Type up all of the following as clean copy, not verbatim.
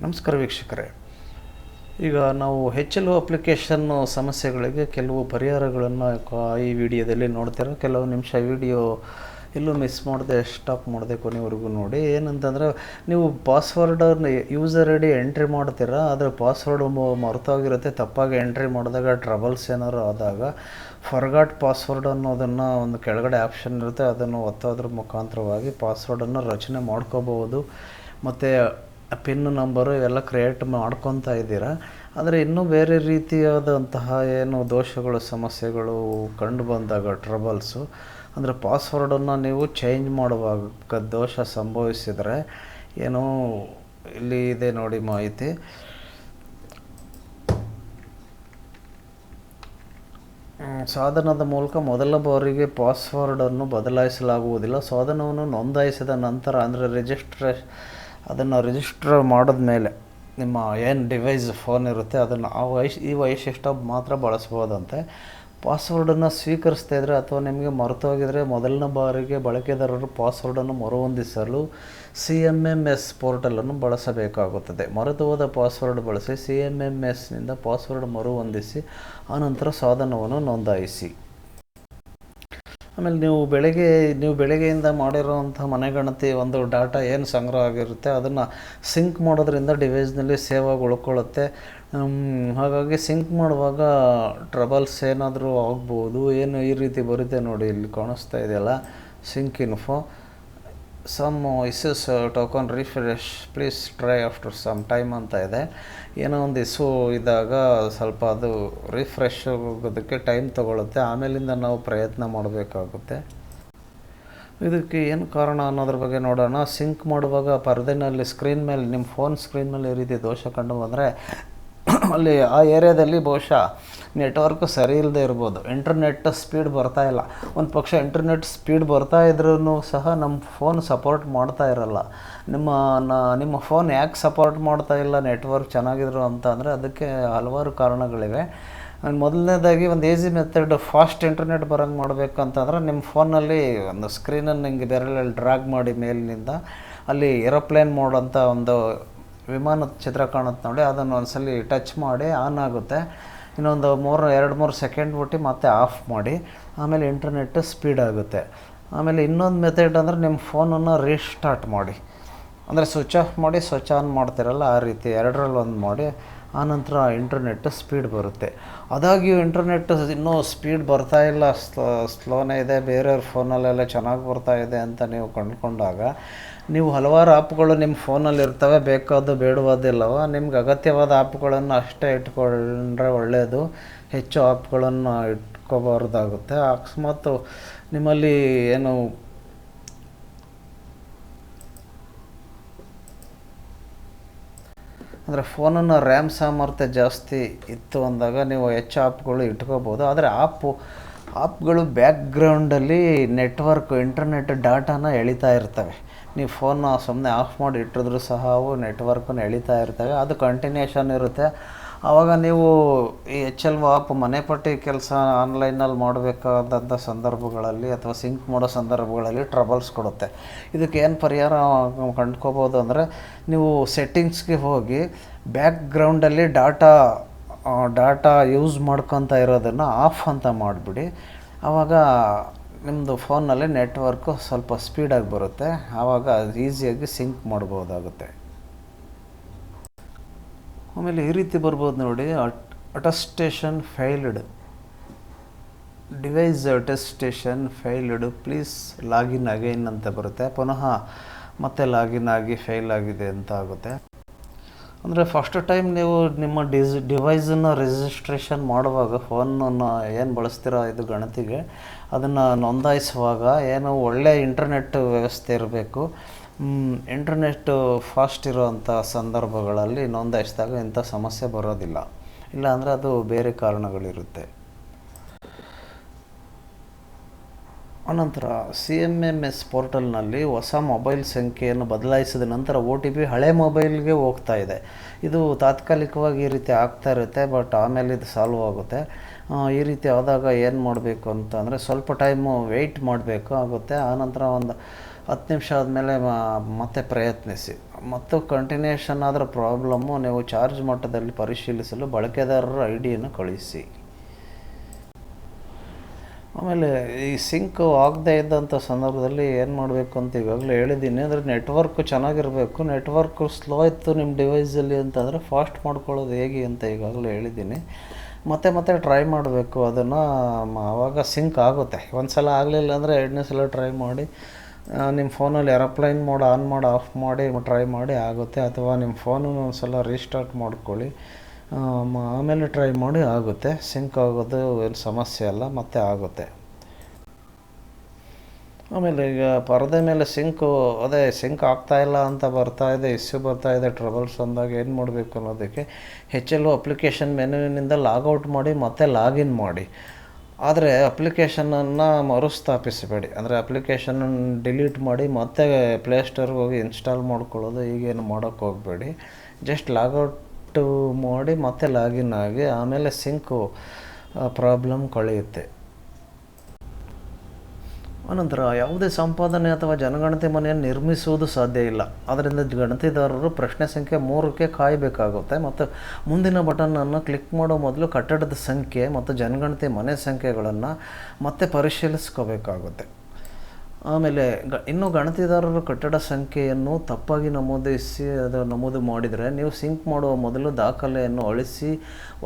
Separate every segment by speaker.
Speaker 1: ನಮಸ್ಕಾರ ವೀಕ್ಷಕರೇ. ಈಗ ನಾವು HLO ಅಪ್ಲಿಕೇಶನ್ನು ಸಮಸ್ಯೆಗಳಿಗೆ ಕೆಲವು ಪರಿಹಾರಗಳನ್ನು ಈ ವಿಡಿಯೋದಲ್ಲಿ ನೋಡ್ತೀರಾ. ಕೆಲವು ನಿಮಿಷ ವಿಡಿಯೋ ಎಲ್ಲೂ ಮಿಸ್ ಮಾಡದೆ ಸ್ಟಾಪ್ ಮಾಡದೆ ಕೊನೆವರೆಗೂ ನೋಡಿ. ಏನಂತಂದರೆ, ನೀವು ಪಾಸ್ವರ್ಡನ್ನು ಯೂಸರ್ ಐ ಡಿ ಎಂಟ್ರಿ ಮಾಡ್ತೀರಾ, ಆದರೆ ಪಾಸ್ವರ್ಡ್ ಮರ್ತೋಗಿರುತ್ತೆ. ತಪ್ಪಾಗಿ ಎಂಟ್ರಿ ಮಾಡಿದಾಗ ಟ್ರಬಲ್ಸ್ ಏನಾದ್ರು ಆದಾಗ ಫರ್ಗಾಟ್ ಪಾಸ್ವರ್ಡ್ ಅನ್ನೋದನ್ನು ಒಂದು ಕೆಳಗಡೆ ಆಪ್ಷನ್ ಇರುತ್ತೆ, ಅದನ್ನು ಒತ್ತೋದ್ರ ಮುಖಾಂತರವಾಗಿ ಪಾಸ್ವರ್ಡನ್ನು ರಚನೆ ಮಾಡ್ಕೋಬಹುದು. ಮತ್ತು ಪಿನ್ ನಂಬರು ಇವೆಲ್ಲ ಕ್ರಿಯೇಟ್ ಮಾಡ್ಕೊತಾ ಇದ್ದೀರಾ. ಆದರೆ ಇನ್ನೂ ಬೇರೆ ರೀತಿಯಾದಂತಹ ಏನು ದೋಷಗಳು ಸಮಸ್ಯೆಗಳು ಕಂಡು ಬಂದಾಗ ಟ್ರಬಲ್ಸು ಅಂದರೆ ಪಾಸ್ವರ್ಡನ್ನು ನೀವು ಚೇಂಜ್ ಮಾಡುವಾಗ ದೋಷ ಸಂಭವಿಸಿದರೆ ಏನೋ ಇಲ್ಲಿ ಇದೆ ನೋಡಿ ಮಾಹಿತಿ. ಸಾಧನದ ಮೂಲಕ ಮೊದಲ ಬಾರಿಗೆ ಪಾಸ್ವರ್ಡನ್ನು ಬದಲಾಯಿಸಲಾಗುವುದಿಲ್ಲ. ಸಾಧನವನ್ನು ನೋಂದಾಯಿಸಿದ ನಂತರ ಅಂದರೆ ಅದನ್ನು ರಿಜಿಸ್ಟರ್ ಮಾಡಿದ ಮೇಲೆ ನಿಮ್ಮ ಏನು ಡಿವೈಸ್ ಫೋನ್ ಇರುತ್ತೆ ಅದನ್ನು ಈ ವೈಶಿಷ್ಟ್ಯ ಮಾತ್ರ ಬಳಸ್ಬೋದಂತೆ. ಪಾಸ್ವರ್ಡನ್ನು ಸ್ವೀಕರಿಸ್ತಾ ಇದ್ದರೆ ಅಥವಾ ನಿಮಗೆ ಮರೆತೋಗಿದರೆ ಮೊದಲನೇ ಬಾರಿಗೆ ಬಳಕೆದಾರರು ಪಾಸ್ವರ್ಡನ್ನು ಮರುಹೊಂದಿಸಲು CMMS ಪೋರ್ಟಲನ್ನು ಬಳಸಬೇಕಾಗುತ್ತದೆ. ಮರೆತು ಹೋದ ಪಾಸ್ವರ್ಡ್ ಬಳಸಿ CMMSನಿಂದ ಪಾಸ್ವರ್ಡ್ ಮರುಹೊಂದಿಸಿ ಆನಂತರ ಸಾಧನವನ್ನು ನೋಂದಾಯಿಸಿ. ಆಮೇಲೆ ನೀವು ಬೆಳಗ್ಗೆಯಿಂದ ಮಾಡಿರೋವಂಥ ಮನೆಗಣತಿ ಒಂದು ಡಾಟಾ ಏನು ಸಂಗ್ರಹ ಆಗಿರುತ್ತೆ ಅದನ್ನು ಸಿಂಕ್ ಮಾಡೋದ್ರಿಂದ ಡಿವೈಸ್ನಲ್ಲಿ ಸೇವ್ ಆಗಿ ಉಳ್ಕೊಳ್ಳುತ್ತೆ. ಹಾಗಾಗಿ ಸಿಂಕ್ ಮಾಡುವಾಗ ಟ್ರಬಲ್ಸ್ ಏನಾದರೂ ಆಗ್ಬೋದು. ಏನು ಈ ರೀತಿ ಬರುತ್ತೆ ನೋಡಿ, ಇಲ್ಲಿ ಕಾಣಿಸ್ತಾ ಇದೆಯಲ್ಲ, sync info some issues token refresh please try after some time ಅಂತ ಇದೆ. ಏನೋ ಒಂದು ಇಶ್ಯೂ ಇದ್ದಾಗ ಸ್ವಲ್ಪ ಅದು ರಿಫ್ರೆಶ್ ಆಗೋದಕ್ಕೆ ಟೈಮ್ ತೊಗೊಳುತ್ತೆ. ಆಮೇಲಿಂದ ನಾವು ಪ್ರಯತ್ನ ಮಾಡಬೇಕಾಗುತ್ತೆ. ಇದಕ್ಕೆ ಏನು ಕಾರಣ ಅನ್ನೋದ್ರ ಬಗ್ಗೆ ನೋಡೋಣ. ಸಿಂಕ್ ಮಾಡುವಾಗ ಪರದೆನಲ್ಲಿ ಸ್ಕ್ರೀನ್ ಮೇಲೆ ನಿಮ್ಮ ಫೋನ್ ಸ್ಕ್ರೀನ್ ಮೇಲೆ ಈ ರೀತಿ ದೋಷ ಕಂಡು ಬಂದರೆ ಅಲ್ಲಿ ಆ ಏರಿಯಾದಲ್ಲಿ ಬಹುಶಃ ನೆಟ್ವರ್ಕ್ ಸರಿ ಇಲ್ಲದೆ ಇರ್ಬೋದು. ಇಂಟರ್ನೆಟ್ ಸ್ಪೀಡ್ ಬರ್ತಾ ಇಲ್ಲ. ಒಂದು ಪಕ್ಷ ಇಂಟರ್ನೆಟ್ ಸ್ಪೀಡ್ ಬರ್ತಾ ಇದ್ರೂ ಸಹ ನಮ್ಮ ಫೋನ್ ಸಪೋರ್ಟ್ ಮಾಡ್ತಾ ಇರಲ್ಲ. ನಿಮ್ಮ ಫೋನ್ ಯಾಕೆ ಸಪೋರ್ಟ್ ಮಾಡ್ತಾ ಇಲ್ಲ ನೆಟ್ವರ್ಕ್ ಚೆನ್ನಾಗಿದ್ರು ಅಂತ ಅಂದರೆ ಅದಕ್ಕೆ ಹಲವಾರು ಕಾರಣಗಳಿವೆ. ಮೊದಲನೇದಾಗಿ ಒಂದು ಈಸಿ ಮೆಥಡ್, ಫಾಸ್ಟ್ ಇಂಟರ್ನೆಟ್ ಬರೋಂಗೆ ಮಾಡಬೇಕಂತಂದ್ರೆ ನಿಮ್ಮ ಫೋನಲ್ಲಿ ಒಂದು ಸ್ಕ್ರೀನನ್ನು ಹಿಂಗೆ ಬೆರಳಲ್ಲಿ ಡ್ರ್ಯಾಗ್ ಮಾಡಿ ಮೇಲಿನಿಂದ ಅಲ್ಲಿ ಏರೋಪ್ಲೇನ್ ಮೋಡ್ ಅಂತ ಒಂದು ವಿಮಾನದ ಚಿತ್ರ ಕಾಣುತ್ತೆ ನೋಡಿ, ಅದನ್ನು ಒಂದ್ಸಲಿ ಟಚ್ ಮಾಡಿ ಆನ್ ಆಗುತ್ತೆ. ಇನ್ನೊಂದು 2-3 ಸೆಕೆಂಡ್ ಬಿಟ್ಟು ಮತ್ತೆ ಆಫ್ ಮಾಡಿ, ಆಮೇಲೆ ಇಂಟರ್ನೆಟ್ ಸ್ಪೀಡ್ ಆಗುತ್ತೆ. ಆಮೇಲೆ ಇನ್ನೊಂದು ಮೆಥಡ್ ಅಂದರೆ ನಿಮ್ಮ ಫೋನನ್ನು ರೀಸ್ಟಾರ್ಟ್ ಮಾಡಿ, ಅಂದರೆ ಸ್ವಿಚ್ ಆಫ್ ಮಾಡಿ ಸ್ವಿಚ್ ಆನ್ ಮಾಡ್ತಿರಲ್ಲ ಆ ರೀತಿ ಎರಡರಲ್ಲಿ ಒಂದು ಮಾಡಿ, ಆನಂತರ ಇಂಟರ್ನೆಟ್ ಸ್ಪೀಡ್ ಬರುತ್ತೆ. ಆದಾಗ್ಯೂ ಇಂಟರ್ನೆಟ್ ಇನ್ನೂ ಸ್ಪೀಡ್ ಬರ್ತಾಯಿಲ್ಲ, ಸ್ಲೋನೇ ಇದೆ, ಬೇರೆಯವ್ರ ಫೋನಲ್ಲೆಲ್ಲ ಚೆನ್ನಾಗಿ ಬರ್ತಾ ಇದೆ ಅಂತ ನೀವು ಕಂಡುಕೊಂಡಾಗ ನೀವು ಹಲವಾರು ಆ್ಯಪ್ಗಳು ನಿಮ್ಮ ಫೋನಲ್ಲಿ ಇರ್ತವೆ, ಬೇಕಾದ್ದು ಬೇಡವಾದಿಲ್ಲವ. ನಿಮ್ಗೆ ಅಗತ್ಯವಾದ ಆ್ಯಪ್ಗಳನ್ನು ಅಷ್ಟೇ ಇಟ್ಕೊಂಡ್ರೆ ಒಳ್ಳೆಯದು. ಹೆಚ್ಚು ಆ್ಯಪ್ಗಳನ್ನು ಇಟ್ಕೋಬಾರ್ದಾಗುತ್ತೆ. ಅಕಸ್ಮಾತ್ ನಿಮ್ಮಲ್ಲಿ ಏನು ಅಂದರೆ ಫೋನನ್ನು ರ್ಯಾಮ್ ಸಾಮರ್ಥ್ಯ ಜಾಸ್ತಿ ಇತ್ತು ಅಂದಾಗ ನೀವು ಹೆಚ್ಚು ಆ್ಯಪ್ಗಳು ಇಟ್ಕೋಬೋದು. ಆದರೆ ಆ್ಯಪ್ಗಳು ಬ್ಯಾಕ್ಗ್ರೌಂಡಲ್ಲಿ ಇಂಟರ್ನೆಟ್ ಡಾಟಾನ ಎಳಿತಾ ಇರ್ತವೆ. ನೀವು ಫೋನ್ನ ಸುಮ್ಮನೆ ಆಫ್ ಮಾಡಿ ಇಟ್ಟಿದ್ರು ಸಹ ಅವು ನೆಟ್ವರ್ಕನ್ನು ಎಳಿತಾ ಇರ್ತವೆ, ಅದು ಕಂಟಿನ್ಯೂಷನ್ ಇರುತ್ತೆ. ಆವಾಗ ನೀವು ಈ HLO ಆ್ಯಪ್ ಮನೆಪಟ್ಟಿ ಕೆಲಸ ಆನ್ಲೈನಲ್ಲಿ ಮಾಡಬೇಕಾದಂಥ ಸಂದರ್ಭಗಳಲ್ಲಿ ಅಥವಾ ಸಿಂಕ್ ಮಾಡೋ ಸಂದರ್ಭಗಳಲ್ಲಿ ಟ್ರಬಲ್ಸ್ ಕೊಡುತ್ತೆ. ಇದಕ್ಕೆ ಏನು ಪರಿಹಾರ ಕಂಡ್ಕೋಬೋದು ಅಂದರೆ, ನೀವು ಸೆಟ್ಟಿಂಗ್ಸ್ಗೆ ಹೋಗಿ ಬ್ಯಾಕ್ಗ್ರೌಂಡಲ್ಲಿ ಡಾಟಾ ಯೂಸ್ ಮಾಡ್ಕೊತ ಇರೋದನ್ನು ಆಫ್ ಅಂತ ಮಾಡಿಬಿಡಿ. ಆವಾಗ ನಿಮ್ಮದು ಫೋನಲ್ಲಿ ನೆಟ್ವರ್ಕು ಸ್ವಲ್ಪ ಸ್ಪೀಡಾಗಿ ಬರುತ್ತೆ. ಆವಾಗ ಈಸಿಯಾಗಿ ಸಿಂಕ್ ಮಾಡ್ಬೋದಾಗುತ್ತೆ. ಆಮೇಲೆ ಈ ರೀತಿ ಬರ್ಬೋದು ನೋಡಿ, attestation failed, device attestation failed, please login again ಅಂತ ಬರುತ್ತೆ. ಪುನಃ ಮತ್ತೆ ಲಾಗಿನ್ ಆಗಿ ಫೇಲ್ ಆಗಿದೆ ಅಂತ ಆಗುತ್ತೆ. ಅಂದರೆ ಫಸ್ಟ್ ಟೈಮ್ ನೀವು ನಿಮ್ಮ ಡಿವೈಸನ್ನು ರಿಜಿಸ್ಟ್ರೇಷನ್ ಮಾಡುವಾಗ ಫೋನನ್ನು ಏನು ಬಳಸ್ತೀರೋ ಇದು ಗಣತಿಗೆ ಅದನ್ನು ನೋಂದಾಯಿಸುವಾಗ ಏನು ಒಳ್ಳೆಯ ಇಂಟರ್ನೆಟ್ ವ್ಯವಸ್ಥೆ ಇರಬೇಕು. ಇಂಟರ್ನೆಟ್ಟು ಫಾಸ್ಟ್ ಇರೋವಂಥ ಸಂದರ್ಭಗಳಲ್ಲಿ ನೋಂದಾಯಿಸಿದಾಗ ಇಂಥ ಸಮಸ್ಯೆ ಬರೋದಿಲ್ಲ. ಇಲ್ಲಾಂದರೆ ಅದು ಬೇರೆ ಕಾರಣಗಳಿರುತ್ತೆ. ಅನಂತರ CMMS ಪೋರ್ಟಲ್ನಲ್ಲಿ ಹೊಸ ಮೊಬೈಲ್ ಸಂಖ್ಯೆಯನ್ನು ಬದಲಾಯಿಸಿದ ನಂತರ OTP ಹಳೆ ಮೊಬೈಲ್ಗೆ ಹೋಗ್ತಾ ಇದೆ. ಇದು ತಾತ್ಕಾಲಿಕವಾಗಿ ಈ ರೀತಿ ಆಗ್ತಾ ಇರುತ್ತೆ, ಬಟ್ ಆಮೇಲೆ ಇದು ಸಾಲ್ವ್ ಆಗುತ್ತೆ. ಈ ರೀತಿ ಆದಾಗ ಏನು ಮಾಡಬೇಕು ಅಂತಂದರೆ ಸ್ವಲ್ಪ ಟೈಮು ವೆಯ್ಟ್ ಮಾಡಬೇಕು ಆಗುತ್ತೆ. ಆನಂತರ ಒಂದು 10 ನಿಮಿಷ ಆದಮೇಲೆ ಮತ್ತೆ ಪ್ರಯತ್ನಿಸಿ. ಮತ್ತು ಕಂಟಿನ್ಯೂಷನ್ ಆದ ಪ್ರಾಬ್ಲಮ್ಮು ನೀವು ಚಾರ್ಜ್ ಮಟ್ಟದಲ್ಲಿ ಪರಿಶೀಲಿಸಲು ಬಳಕೆದಾರರ ಐ ಡಿಯನ್ನು ಕಳಿಸಿ. ಆಮೇಲೆ ಈ ಸಿಂಕ್ ಆಗದೇ ಇದ್ದಂಥ ಸಂದರ್ಭದಲ್ಲಿ ಏನು ಮಾಡಬೇಕು ಅಂತ ಈಗಾಗಲೇ ಹೇಳಿದ್ದೀನಿ. ಅಂದರೆ ನೆಟ್ವರ್ಕ್ ಚೆನ್ನಾಗಿರಬೇಕು. ನೆಟ್ವರ್ಕ್ ಸ್ಲೋ ಇತ್ತು ನಿಮ್ಮ ಡಿವೈಸಲ್ಲಿ ಅಂತಂದರೆ ಫಾಸ್ಟ್ ಮಾಡ್ಕೊಳ್ಳೋದು ಹೇಗೆ ಅಂತ ಈಗಾಗಲೇ ಹೇಳಿದ್ದೀನಿ. ಮತ್ತೆ ಟ್ರೈ ಮಾಡಬೇಕು ಅದನ್ನು, ಆವಾಗ ಸಿಂಕ್ ಆಗುತ್ತೆ. ಒಂದು ಸಲ ಆಗಲಿಲ್ಲ ಅಂದರೆ ಎರಡನೇ ಸಲ ಟ್ರೈ ಮಾಡಿ. ನಿಮ್ಮ ಫೋನಲ್ಲಿ ಏರೋಪ್ಲೇನ್ ಮೋಡ್ ಆನ್ ಮಾಡಿ ಆಫ್ ಮಾಡಿ ಟ್ರೈ ಮಾಡಿ ಆಗುತ್ತೆ. ಅಥವಾ ನಿಮ್ಮ ಫೋನನ್ನು ಒಂದು ಸಲ ರೀಸ್ಟಾರ್ಟ್ ಮಾಡ್ಕೊಳ್ಳಿ, ಆಮೇಲೆ ಟ್ರೈ ಮಾಡಿ ಆಗುತ್ತೆ. ಸಿಂಕ್ ಆಗೋದು ಏನು ಸಮಸ್ಯೆ ಅಲ್ಲ, ಮತ್ತೆ ಆಗುತ್ತೆ. ಆಮೇಲೆ ಈಗ ಪರದೆ ಮೇಲೆ ಸಿಂಕ್ ಆಗ್ತಾಯಿಲ್ಲ ಅಂತ ಇಶ್ಯೂ ಬರ್ತಾಯಿದೆ, ಟ್ರಬಲ್ಸ್ ಅಂದಾಗ ಏನು ಮಾಡಬೇಕು ಅನ್ನೋದಕ್ಕೆ HLO ಅಪ್ಲಿಕೇಶನ್ ಮೆನುವಿನಿಂದ ಲಾಗೌಟ್ ಮಾಡಿ ಮತ್ತೆ ಲಾಗಿನ್ ಮಾಡಿ. ಆದರೆ ಅಪ್ಲಿಕೇಶನನ್ನು ಮರುಸ್ಥಾಪಿಸಬೇಡಿ. ಅಂದರೆ ಅಪ್ಲಿಕೇಶನನ್ನು ಡಿಲೀಟ್ ಮಾಡಿ ಮತ್ತೆ ಪ್ಲೇಸ್ಟೋರ್ಗೆ ಹೋಗಿ ಇನ್ಸ್ಟಾಲ್ ಮಾಡ್ಕೊಳ್ಳೋದು ಈಗೇನು ಮಾಡೋಕ್ಕೆ ಹೋಗಬೇಡಿ. ಜಸ್ಟ್ ಲಾಗೌಟು ಮಾಡಿ ಮತ್ತೆ ಲಾಗಿನ್ ಆಗಿ ಆಮೇಲೆ ಸಿಂಕು ಪ್ರಾಬ್ಲಮ್ ಕಳೆಯುತ್ತೆ. ಅನಂತರ ಯಾವುದೇ ಸಂಪಾದನೆ ಅಥವಾ ಜನಗಣತಿ ಮನೆಯನ್ನು ನಿರ್ಮಿಸುವುದು ಸಾಧ್ಯ ಇಲ್ಲ. ಆದ್ದರಿಂದ ಗಣತಿದಾರರು ಪ್ರಶ್ನೆ ಸಂಖ್ಯೆ 3ಕ್ಕೆ ಕಾಯಬೇಕಾಗುತ್ತೆ. ಮತ್ತು ಮುಂದಿನ ಬಟನನ್ನು ಕ್ಲಿಕ್ ಮಾಡೋ ಮೊದಲು ಕಟ್ಟಡದ ಸಂಖ್ಯೆ ಮತ್ತು ಜನಗಣತಿ ಮನೆ ಸಂಖ್ಯೆಗಳನ್ನು ಮತ್ತೆ ಪರಿಶೀಲಿಸ್ಕೋಬೇಕಾಗುತ್ತೆ. ಆಮೇಲೆ ಇನ್ನು ಗಣತಿದಾರರು ಕಟ್ಟಡ ಸಂಖ್ಯೆಯನ್ನು ತಪ್ಪಾಗಿ ನಮೂದು ಮಾಡಿದರೆ ನೀವು ಸಿಂಕ್ ಮಾಡುವ ಮೊದಲು ದಾಖಲೆಯನ್ನು ಅಳಿಸಿ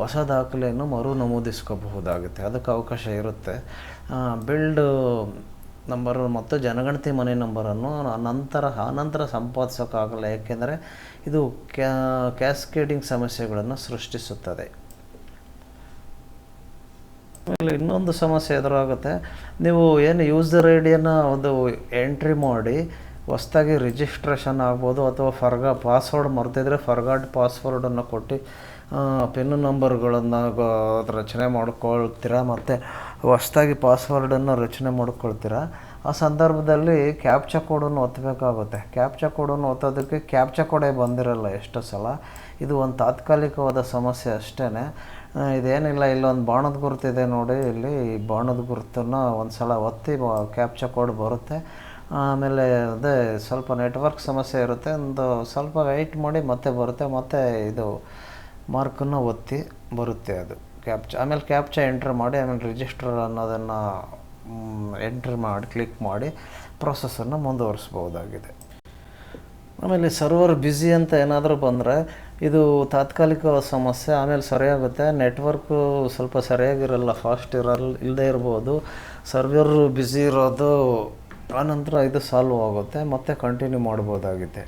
Speaker 1: ಹೊಸ ದಾಖಲೆಯನ್ನು ಮರು ನಮೂದಿಸ್ಕೋಬಹುದಾಗುತ್ತೆ. ಅದಕ್ಕೆ ಅವಕಾಶ ಇರುತ್ತೆ. ಬಿಲ್ಡ್ ನಂಬರು ಮತ್ತು ಜನಗಣತಿ ಮನೆ ನಂಬರನ್ನು ಆನಂತರ ಸಂಪಾದಿಸೋಕ್ಕಾಗಲ್ಲ, ಏಕೆಂದರೆ ಇದು ಕ್ಯಾಸ್ಕೇಡಿಂಗ್ ಸಮಸ್ಯೆಗಳನ್ನು ಸೃಷ್ಟಿಸುತ್ತದೆ. ಆಮೇಲೆ ಇನ್ನೊಂದು ಸಮಸ್ಯೆ ಎದುರಾಗುತ್ತೆ. ನೀವು ಏನು ಯೂಸರ್ ಐ ಡಿಯನ್ನು ಒಂದು ಎಂಟ್ರಿ ಮಾಡಿ ಹೊಸದಾಗಿ ರಿಜಿಸ್ಟ್ರೇಷನ್ ಆಗ್ಬೋದು, ಅಥವಾ ಪಾಸ್ವರ್ಡ್ ಮರೆತಿದ್ರೆ ಫರ್ಗಾಟ್ ಪಾಸ್ವರ್ಡನ್ನು ಕೊಟ್ಟು ಪಿನ್ ನಂಬರ್ಗಳನ್ನು ರಚನೆ ಮಾಡ್ಕೊಳ್ತೀರಾ, ಮತ್ತು ಹೊಸದಾಗಿ ಪಾಸ್ವರ್ಡನ್ನು ರಚನೆ ಮಾಡ್ಕೊಳ್ತೀರಾ. ಆ ಸಂದರ್ಭದಲ್ಲಿ ಕ್ಯಾಪ್ಚಾ ಕೋಡನ್ನು ಒತ್ತಬೇಕಾಗುತ್ತೆ. ಕ್ಯಾಪ್ಚಾ ಕೋಡನ್ನು ಒತ್ತೋದಕ್ಕೆ ಕ್ಯಾಪ್ಚಾ ಕೋಡೇ ಬಂದಿರಲ್ಲ ಎಷ್ಟೋ ಸಲ. ಇದು ಒಂದು ತಾತ್ಕಾಲಿಕವಾದ ಸಮಸ್ಯೆ ಅಷ್ಟೇ. ಇದೇನಿಲ್ಲ, ಇಲ್ಲೊಂದು ಬಾಣದ ಗುರುತಿದೆ ನೋಡಿ, ಇಲ್ಲಿ ಈ ಬಾಣದ ಗುರುತನ್ನು ಒಂದು ಸಲ ಒತ್ತಿ ಕ್ಯಾಪ್ಚಾ ಕೋಡ್ ಬರುತ್ತೆ. ಆಮೇಲೆ ಅದೇ ಸ್ವಲ್ಪ ನೆಟ್ವರ್ಕ್ ಸಮಸ್ಯೆ ಇರುತ್ತೆ, ಒಂದು ಸ್ವಲ್ಪ ವೆಯ್ಟ್ ಮಾಡಿ ಮತ್ತೆ ಬರುತ್ತೆ. ಮತ್ತು ಇದು ಮಾರ್ಕನ್ನು ಒತ್ತಿ ಬರುತ್ತೆ ಅದು ಕ್ಯಾಪ್ಚಾ. ಆಮೇಲೆ ಕ್ಯಾಪ್ಚಾ ಎಂಟ್ರ್ ಮಾಡಿ ಆಮೇಲೆ ರಿಜಿಸ್ಟರ್ ಅನ್ನೋದನ್ನು ಎಂಟ್ರಿ ಮಾಡಿ ಕ್ಲಿಕ್ ಮಾಡಿ ಪ್ರೊಸೆಸನ್ನು ಮುಂದುವರಿಸ್ಬೋದಾಗಿದೆ. ಆಮೇಲೆ ಸರ್ವರ್ ಬ್ಯುಸಿ ಅಂತ ಏನಾದರೂ ಬಂದರೆ ಇದು ತಾತ್ಕಾಲಿಕ ಸಮಸ್ಯೆ, ಆಮೇಲೆ ಸರಿಯಾಗುತ್ತೆ. ನೆಟ್ವರ್ಕು ಸ್ವಲ್ಪ ಸರಿಯಾಗಿರಲ್ಲ, ಫಾಸ್ಟ್ ಇಲ್ಲದೇ ಇರ್ಬೋದು, ಸರ್ವರ್ ಬ್ಯುಸಿ ಇರೋದು. ಆನಂತರ ಇದು ಸಾಲ್ವ್ ಆಗುತ್ತೆ, ಮತ್ತೆ ಕಂಟಿನ್ಯೂ ಮಾಡ್ಬೋದಾಗಿದೆ.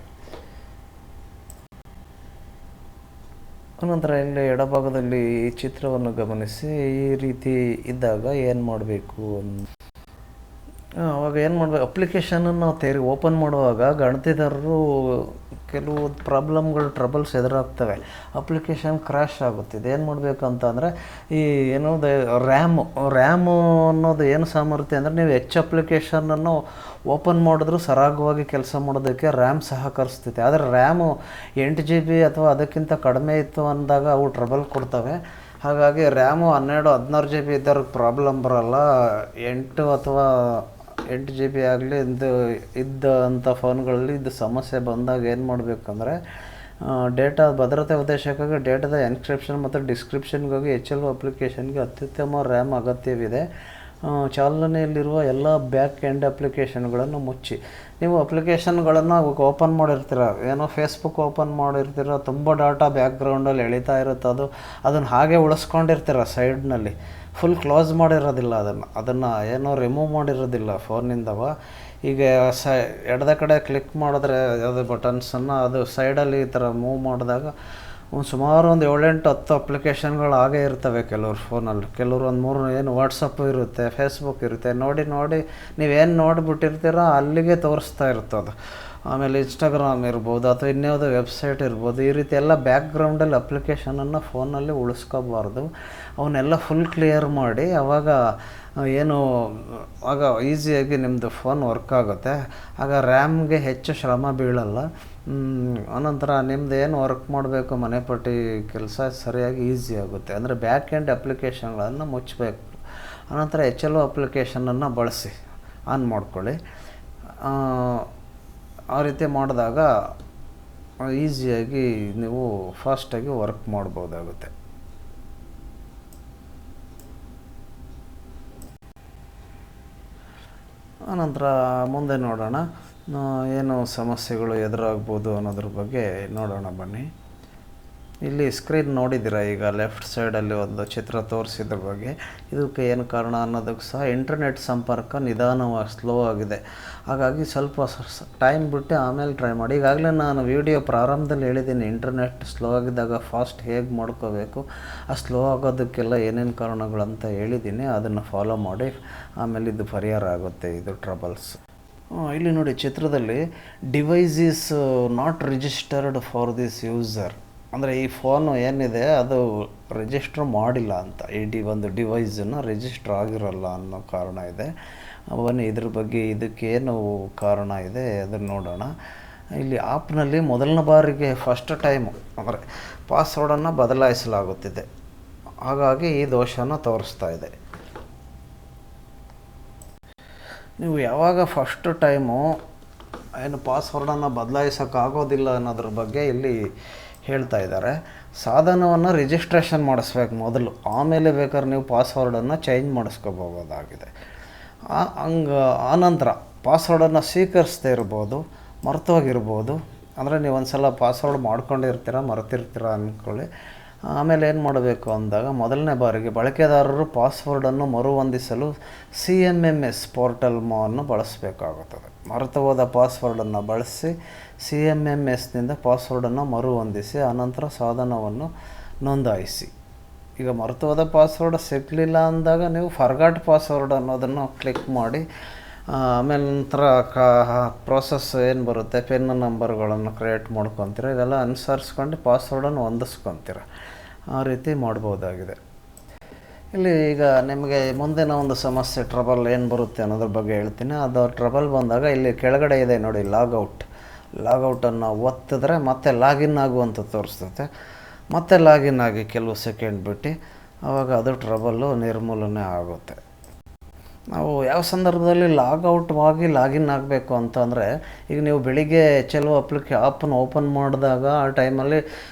Speaker 1: ಅನಂತರ ಇಲ್ಲಿ ಎಡಭಾಗದಲ್ಲಿ ಈ ಚಿತ್ರವನ್ನು ಗಮನಿಸಿ. ಈ ರೀತಿ ಇದ್ದಾಗ ಏನು ಮಾಡಬೇಕು ಅವಾಗ ಏನು ಮಾಡಬೇಕು, ಅಪ್ಲಿಕೇಶನನ್ನು ನಾವು ಓಪನ್ ಮಾಡುವಾಗ ಗಣತಿದಾರರು ಕೆಲವು ಟ್ರಬಲ್ಸ್ ಎದುರಾಗ್ತವೆ. ಅಪ್ಲಿಕೇಶನ್ ಕ್ರ್ಯಾಶ್ ಆಗುತ್ತೆ. ಇದೇನು ಮಾಡಬೇಕು ಅಂತಂದರೆ ಈ ರ್ಯಾಮು ಅನ್ನೋದು ಏನು ಸಾಮರ್ಥ್ಯ ಅಂದರೆ, ನೀವು ಹೆಚ್ಚು ಅಪ್ಲಿಕೇಶನನ್ನು ಓಪನ್ ಮಾಡಿದ್ರೂ ಸರಾಗವಾಗಿ ಕೆಲಸ ಮಾಡೋದಕ್ಕೆ ರ್ಯಾಮ್ ಸಹಕರಿಸ್ತೈತೆ. ಆದರೆ ರ್ಯಾಮು 8 GB ಅಥವಾ ಅದಕ್ಕಿಂತ ಕಡಿಮೆ ಇತ್ತು ಅಂದಾಗ ಅವು ಟ್ರಬಲ್ ಕೊಡ್ತವೆ. ಹಾಗಾಗಿ ರ್ಯಾಮು 12-16 GB ಇದ್ದವ್ರಿಗೆ ಪ್ರಾಬ್ಲಮ್ ಬರೋಲ್ಲ. 8 ಅಥವಾ 8 GB ಆಗಲಿ ಇದ್ದಂಥ ಫೋನ್ಗಳಲ್ಲಿ ಇದು ಸಮಸ್ಯೆ ಬಂದಾಗ ಏನು ಮಾಡಬೇಕಂದ್ರೆ, ಡೇಟಾ ಭದ್ರತೆ ಉದ್ದೇಶಕ್ಕಾಗಿ ಡೇಟಾದ ಎನ್ಕ್ರಿಪ್ಷನ್ ಮತ್ತು ಡಿಸ್ಕ್ರಿಪ್ಷನ್ಗಾಗಿ HLO ಅಪ್ಲಿಕೇಶನ್ಗೆ ಅತ್ಯುತ್ತಮ ರ್ಯಾಮ್ ಅಗತ್ಯವಿದೆ. ಚಾಲನೆಯಲ್ಲಿರುವ ಎಲ್ಲ ಬ್ಯಾಕ್ ಎಂಡ್ ಅಪ್ಲಿಕೇಶನ್ಗಳನ್ನು ಮುಚ್ಚಿ. ನೀವು ಅಪ್ಲಿಕೇಶನ್ಗಳನ್ನು ಓಪನ್ ಮಾಡಿರ್ತೀರ, ಏನೋ ಫೇಸ್ಬುಕ್ ಓಪನ್ ಮಾಡಿರ್ತೀರ, ತುಂಬ ಡಾಟಾ ಬ್ಯಾಕ್ಗ್ರೌಂಡಲ್ಲಿ ಎಳಿತಾ ಇರುತ್ತೆ, ಅದನ್ನು ಹಾಗೆ ಉಳಿಸ್ಕೊಂಡಿರ್ತೀರ ಸೈಡ್ನಲ್ಲಿ. ಫುಲ್ ಕ್ಲೋಸ್ ಮಾಡಿರೋದಿಲ್ಲ, ಅದನ್ನು ಏನೋ ರಿಮೂವ್ ಮಾಡಿರೋದಿಲ್ಲ ಫೋನಿಂದವ. ಈಗ ಎಡದ ಕಡೆ ಕ್ಲಿಕ್ ಮಾಡಿದ್ರೆ ಯಾವುದೇ ಬಟನ್ಸನ್ನು ಅದು ಸೈಡಲ್ಲಿ ಈ ಥರ ಮೂವ್ ಮಾಡಿದಾಗ ಸುಮಾರು ಒಂದು 7-8-10 ಅಪ್ಲಿಕೇಶನ್ಗಳು ಹಾಗೇ ಇರ್ತವೆ ಕೆಲವ್ರ ಫೋನಲ್ಲಿ. ಕೆಲವರು ಒಂದು 3 ಏನು ವಾಟ್ಸಪ್ಪು ಇರುತ್ತೆ, ಫೇಸ್ಬುಕ್ ಇರುತ್ತೆ. ನೋಡಿ ನೀವೇನು ನೋಡಿಬಿಟ್ಟಿರ್ತೀರೋ ಅಲ್ಲಿಗೆ ತೋರಿಸ್ತಾ ಇರ್ತದೆ. ಆಮೇಲೆ ಇನ್ಸ್ಟಾಗ್ರಾಮ್ ಇರ್ಬೋದು ಅಥವಾ ಇನ್ಯಾವುದೋ ವೆಬ್ಸೈಟ್ ಇರ್ಬೋದು. ಈ ರೀತಿ ಎಲ್ಲ ಬ್ಯಾಕ್ಗ್ರೌಂಡಲ್ಲಿ ಅಪ್ಲಿಕೇಶನನ್ನು ಫೋನಲ್ಲಿ ಉಳಿಸ್ಕೋಬಾರ್ದು. ಅವನ್ನೆಲ್ಲ ಫುಲ್ ಕ್ಲಿಯರ್ ಮಾಡಿ, ಆಗ ಈಸಿಯಾಗಿ ನಿಮ್ಮದು ಫೋನ್ ವರ್ಕ್ ಆಗುತ್ತೆ. ಆಗ ರ್ಯಾಮ್ಗೆ ಹೆಚ್ಚು ಶ್ರಮ ಬೀಳಲ್ಲ. ಅನಂತರ ನಿಮ್ದು ಏನು ವರ್ಕ್ ಮಾಡಬೇಕು ಮನೆಪಟ್ಟಿ ಕೆಲಸ ಸರಿಯಾಗಿ ಈಸಿ ಆಗುತ್ತೆ. ಅಂದರೆ ಬ್ಯಾಕ್ ಎಂಡ್ ಅಪ್ಲಿಕೇಶನ್ಗಳನ್ನು ಮುಚ್ಚಬೇಕು. ಅನಂತರ HLO ಅಪ್ಲಿಕೇಶನನ್ನು ಬಳಸಿ ಆನ್ ಮಾಡ್ಕೊಳ್ಳಿ. ಆ ರೀತಿ ಮಾಡಿದಾಗ ಈಸಿಯಾಗಿ ನೀವು ಫಾಸ್ಟಾಗಿ ವರ್ಕ್ ಮಾಡ್ಬೋದಾಗುತ್ತೆ. ಆನಂತರ ಮುಂದೆ ನೋಡೋಣ ಏನು ಸಮಸ್ಯೆಗಳು ಎದುರಾಗ್ಬೋದು ಅನ್ನೋದ್ರ ಬಗ್ಗೆ ನೋಡೋಣ ಬನ್ನಿ. ಇಲ್ಲಿ ಸ್ಕ್ರೀನ್ ನೋಡಿದ್ದೀರಾ, ಈಗ ಲೆಫ್ಟ್ ಸೈಡಲ್ಲಿ ಒಂದು ಚಿತ್ರ ತೋರಿಸಿದ್ರ ಬಗ್ಗೆ. ಇದಕ್ಕೆ ಏನು ಕಾರಣ ಅನ್ನೋದಕ್ಕೆ ಸಹ ಇಂಟರ್ನೆಟ್ ಸಂಪರ್ಕ ನಿಧಾನವಾಗಿ ಸ್ಲೋ ಆಗಿದೆ. ಹಾಗಾಗಿ ಸ್ವಲ್ಪ ಟೈಮ್ ಬಿಟ್ಟು ಆಮೇಲೆ ಟ್ರೈ ಮಾಡಿ. ಈಗಾಗಲೇ ನಾನು ವಿಡಿಯೋ ಪ್ರಾರಂಭದಲ್ಲಿ ಹೇಳಿದ್ದೀನಿ, ಇಂಟರ್ನೆಟ್ ಸ್ಲೋ ಆಗಿದ್ದಾಗ ಫಾಸ್ಟ್ ಹೇಗೆ ಮಾಡ್ಕೋಬೇಕು, ಆ ಸ್ಲೋ ಆಗೋದಕ್ಕೆಲ್ಲ ಏನೇನು ಕಾರಣಗಳಂತ ಹೇಳಿದ್ದೀನಿ. ಅದನ್ನು ಫಾಲೋ ಮಾಡಿ, ಆಮೇಲೆ ಇದು ಪರಿಹಾರ ಆಗುತ್ತೆ ಇದು ಟ್ರಬಲ್ಸ್. ಇಲ್ಲಿ ನೋಡಿ ಚಿತ್ರದಲ್ಲಿ device is not registered for this user. ಅಂದರೆ ಈ ಫೋನು ಏನಿದೆ ಅದು ರಿಜಿಸ್ಟ್ರ್ ಮಾಡಿಲ್ಲ ಅಂತ, ಒಂದು ಡಿವೈಸನ್ನು ರಿಜಿಸ್ಟ್ರ್ ಆಗಿರೋಲ್ಲ ಅನ್ನೋ ಕಾರಣ ಇದೆ. ಬನ್ನಿ ಇದ್ರ ಬಗ್ಗೆ ಇದಕ್ಕೇನು ಕಾರಣ ಇದೆ ಅದನ್ನು ನೋಡೋಣ. ಇಲ್ಲಿ ಆ್ಯಪ್ನಲ್ಲಿ ಮೊದಲನೇ ಬಾರಿಗೆ ಫಸ್ಟ್ ಟೈಮು ಅಂದರೆ ಪಾಸ್ವರ್ಡನ್ನು ಬದಲಾಯಿಸಲಾಗುತ್ತಿದೆ. ಹಾಗಾಗಿ ಈ ದೋಷನ ತೋರಿಸ್ತಾ ಇದೆ. ನೀವು ಯಾವಾಗ ಫಸ್ಟ್ ಟೈಮು ಏನು ಪಾಸ್ವರ್ಡನ್ನು ಬದಲಾಯಿಸೋಕ್ಕಾಗೋದಿಲ್ಲ ಅನ್ನೋದ್ರ ಬಗ್ಗೆ ಇಲ್ಲಿ ಹೇಳ್ತಾ ಇದ್ದಾರೆ. ಸಾಧನವನ್ನು ರಿಜಿಸ್ಟ್ರೇಷನ್ ಮಾಡಿಸ್ಬೇಕು ಮೊದಲು, ಆಮೇಲೆ ಬೇಕಾದ್ರೆ ನೀವು ಪಾಸ್ವರ್ಡನ್ನು ಚೇಂಜ್ ಮಾಡಿಸ್ಕೋಬೋದಾಗಿದೆ. ಆನಂತರ ಪಾಸ್ವರ್ಡನ್ನು ಸ್ವೀಕರಿಸದೇ ಇರ್ಬೋದು, ಮರ್ತೋಗಿರ್ಬೋದು. ಅಂದರೆ ನೀವು ಒಂದು ಸಲ ಪಾಸ್ವರ್ಡ್ ಮಾಡ್ಕೊಂಡಿರ್ತೀರ, ಮರೆತಿರ್ತೀರ ಅಂದ್ಕೊಳ್ಳಿ. ಆಮೇಲೆ ಏನು ಮಾಡಬೇಕು ಅಂದಾಗ ಮೊದಲನೇ ಬಾರಿಗೆ ಬಳಕೆದಾರರು ಪಾಸ್ವರ್ಡನ್ನು ಮರುಹೊಂದಿಸಲು CMMS ಪೋರ್ಟಲ್ ಅನ್ನು ಬಳಸಬೇಕಾಗುತ್ತದೆ. ಮರೆತು ಹೋದ ಪಾಸ್ವರ್ಡನ್ನು ಬಳಸಿ CMMSನಿಂದ ಪಾಸ್ವರ್ಡನ್ನು ಮರುಹೊಂದಿಸಿ ಆನಂತರ ಸಾಧನವನ್ನು ನೋಂದಾಯಿಸಿ. ಈಗ ಮರೆತು ಹೋದ ಪಾಸ್ವರ್ಡ್ ಸಿಗಲಿಲ್ಲ ಅಂದಾಗ ನೀವು ಫರ್ಗಾಟ್ ಪಾಸ್ವರ್ಡ್ ಅನ್ನೋದನ್ನು ಕ್ಲಿಕ್ ಮಾಡಿ ಆಮೇಲೆ ನಂತರ ಪ್ರೋಸೆಸ್ ಏನು ಬರುತ್ತೆ, ಪೆನ್ ನಂಬರ್ಗಳನ್ನು ಕ್ರಿಯೇಟ್ ಮಾಡ್ಕೊತೀರ. ಇದೆಲ್ಲ ಅನುಸರಿಸ್ಕೊಂಡು ಪಾಸ್ವರ್ಡನ್ನು ಹೊಂದಿಸ್ಕೊತೀರ. ಆ ರೀತಿ ಮಾಡ್ಬೋದಾಗಿದೆ. ಇಲ್ಲಿ ಈಗ ನಿಮಗೆ ಮುಂದಿನ ಒಂದು ಸಮಸ್ಯೆ ಟ್ರಬಲ್ ಏನು ಬರುತ್ತೆ ಅನ್ನೋದ್ರ ಬಗ್ಗೆ ಹೇಳ್ತೀನಿ. ಅದು ಟ್ರಬಲ್ ಬಂದಾಗ ಇಲ್ಲಿ ಕೆಳಗಡೆ ಇದೆ ನೋಡಿ ಲಾಗೌಟನ್ನು ಒತ್ತಿದ್ರೆ ಮತ್ತೆ ಲಾಗಿನ್ ಆಗುವಂತ ತೋರಿಸ್ತೈತೆ. ಮತ್ತೆ ಲಾಗಿನ್ ಆಗಿ ಕೆಲವು ಸೆಕೆಂಡ್ ಬಿಟ್ಟು ಆವಾಗ ಅದು ಟ್ರಬಲ್ಲು ನಿರ್ಮೂಲನೆ ಆಗುತ್ತೆ. ನಾವು ಯಾವ ಸಂದರ್ಭದಲ್ಲಿ ಲಾಗೌಟ್ ಆಗಿ ಲಾಗಿನ್ ಆಗಬೇಕು ಅಂತಂದರೆ, ಈಗ ನೀವು ಬೆಳಿಗ್ಗೆ ಕೆಲವು ಆ್ಯಪನ್ನು ಓಪನ್ ಮಾಡಿದಾಗ ಆ ಟೈಮಲ್ಲಿ